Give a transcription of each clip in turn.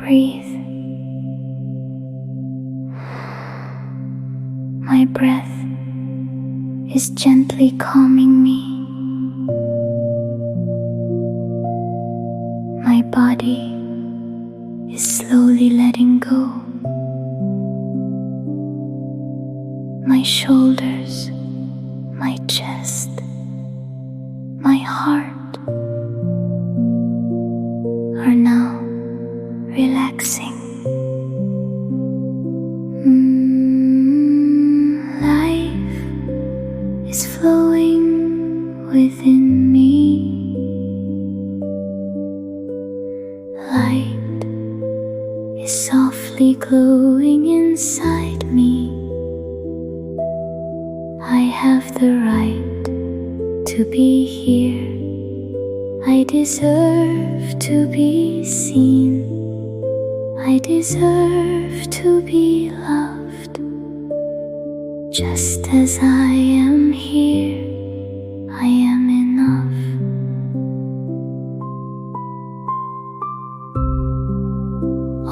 breathe. My breath is gently calming me. My body is slowly letting go. My shoulders, my chest, my heart are now relaxing. Life is flowing within me. Light is softly glowing inside me. I have the right to be here. I deserve to be seen. I deserve to be loved. Just as I am here, I am enough.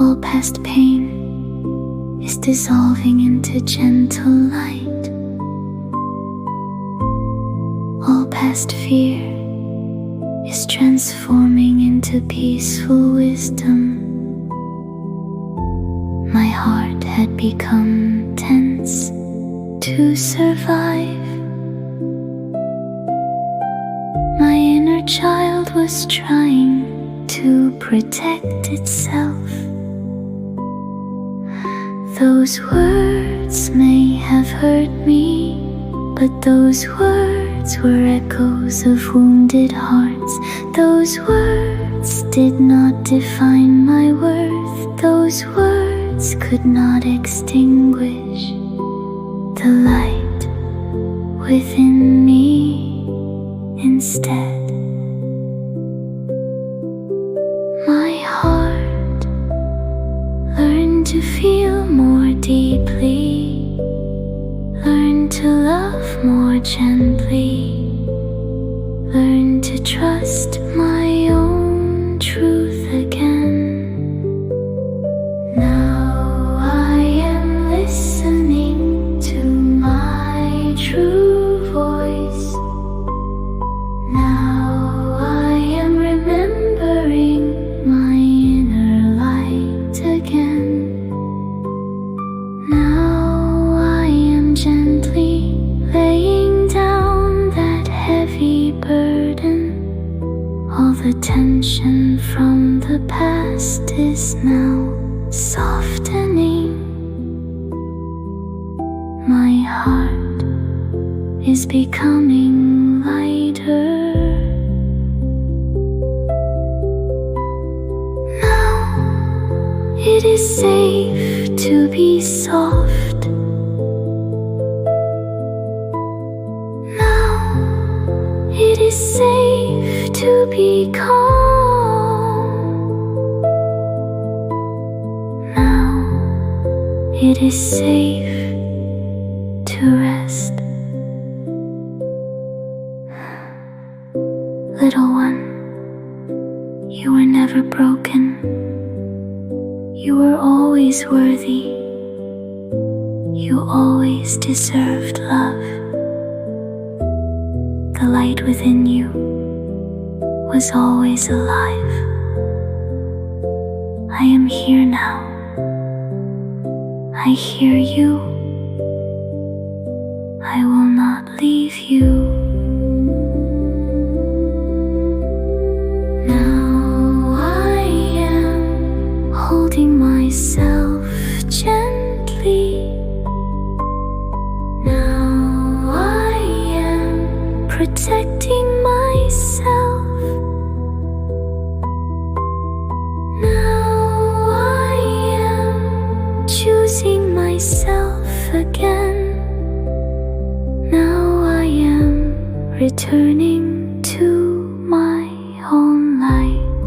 All past pain is dissolving into gentle light. All past fear is transforming into peaceful wisdom. My heart had become tense to survive. My inner child was trying to protect itself. Those words may have hurt me, but those words were echoes of wounded hearts. Those words did not define my worth. Those words could not extinguish the light within me. Instead, my heart learned to feel more deeply, learn to love more gently, learn to trust my own truth again. Now I am listening to my true voice. Now I am remembering my inner light again. Now I am gently laying down that heavy burden. All the tension from the past is now softening. My heart is becoming lighter. Now it is safe to be soft. It is safe to be calm. Now it is safe to rest. Little one, you were never broken. You were always worthy. You always deserved love. The light within you was always alive. I am here now. I hear you. I will not leave you. Now I am holding myself gently. Now I am protecting myself. Now I am choosing myself again. Now I am returning to my own light.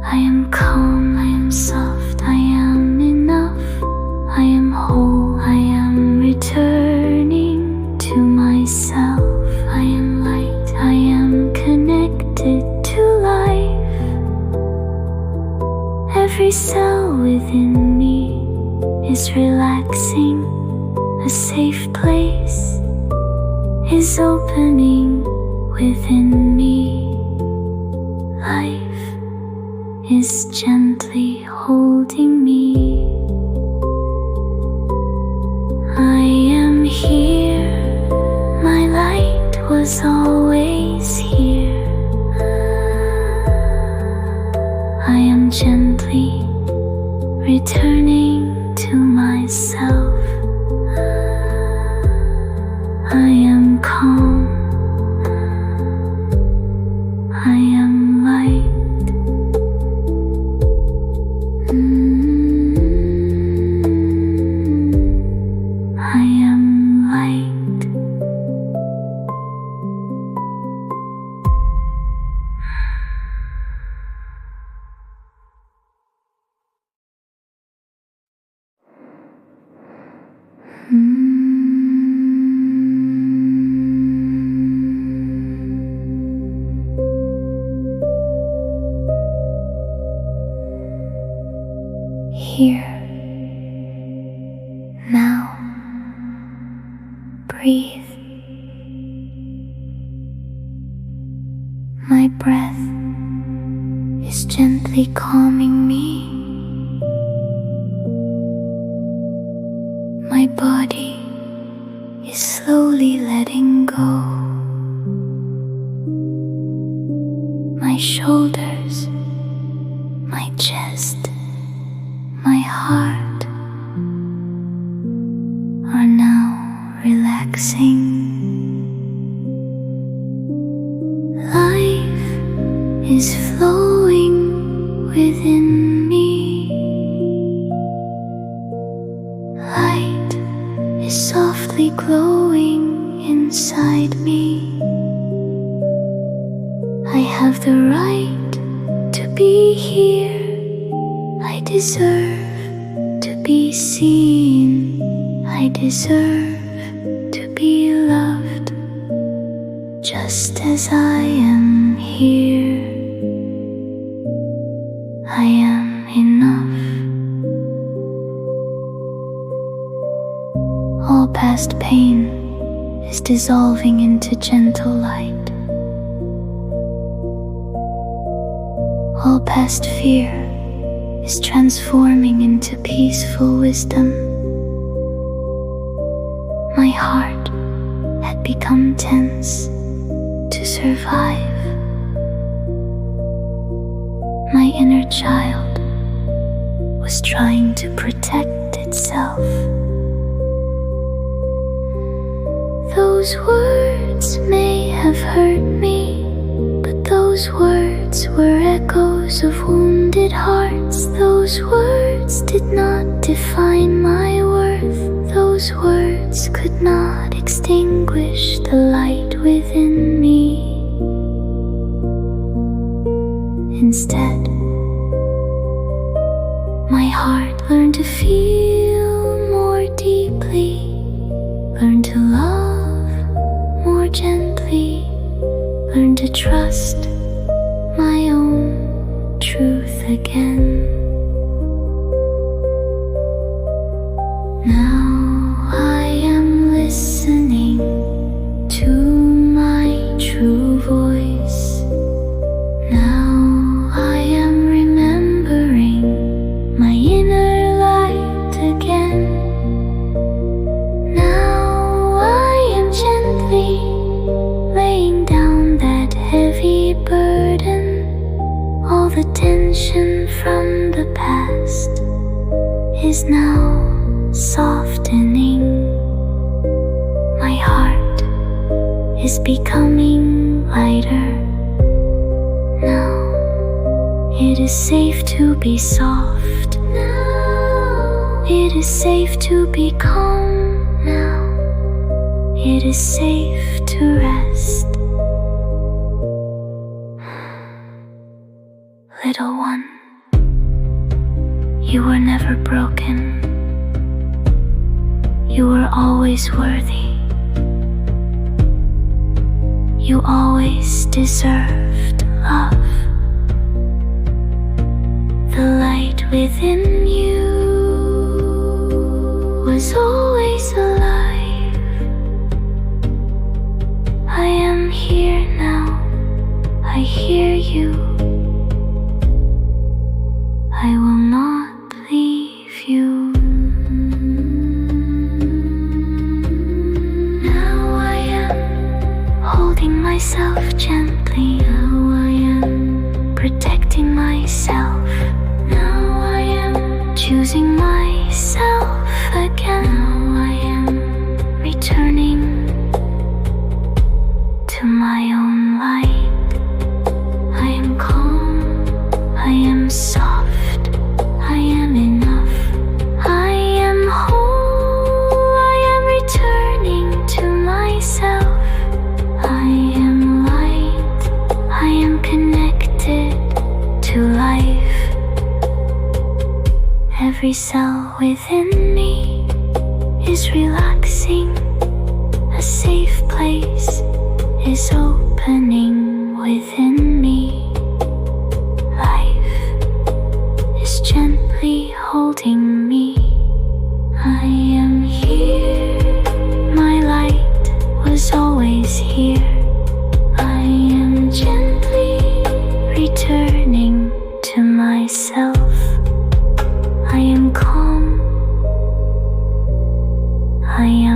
I am calm, I am soft, I am enough. I am whole, I am returning to myself. I am light, I am connected to life. Every cell within me is relaxing. A safe place is opening within me. Life is gently holding me. I am here, my light was always here. I am gently returning to myself. I am calm. I am light. I am light. Here, now, breathe. My breath is gently calming me. My body is slowly letting go. My shoulders, my chest, my heart are now relaxing. Life is flowing within me. Light is softly glowing inside me. I have the right to be here. I deserve to be seen. I deserve to be loved just as I am here. I am enough. All past pain is dissolving into gentle light. All past fear is transforming into peaceful wisdom. My heart had become tense to survive. My inner child was trying to protect itself. Those words may have hurt me, but those words were echoes of wounded hearts. Those words did not define my worth. Those words could not extinguish the light within me. Instead, my heart learned to feel more deeply, learned to love more gently, learned to trust my own truth again. Now I am listening to my true voice. Now I am remembering my inner light again. Now I am gently laying down that heavy burden. All the tension from the past is now softening. My heart is becoming lighter. Now it is safe to be soft. Now it is safe to be calm. Now it is safe to rest. Little one, you were never broken. You were always worthy. You always deserved love. The light within within you was always alive. I am here now, I hear you. I will not leave you. Now I am holding myself gently. Now I am protecting myself. Now I am choosing myself again. Now I am returning to my own light. I am calm, I am soft, I am enough. I am whole, I am returning to myself. I am light, I am connected to life. Every cell within me is relaxing. A safe place is opening within me. Life is gently holding me. I am here. My light was always here. I am gently returning to myself. I am calm. I am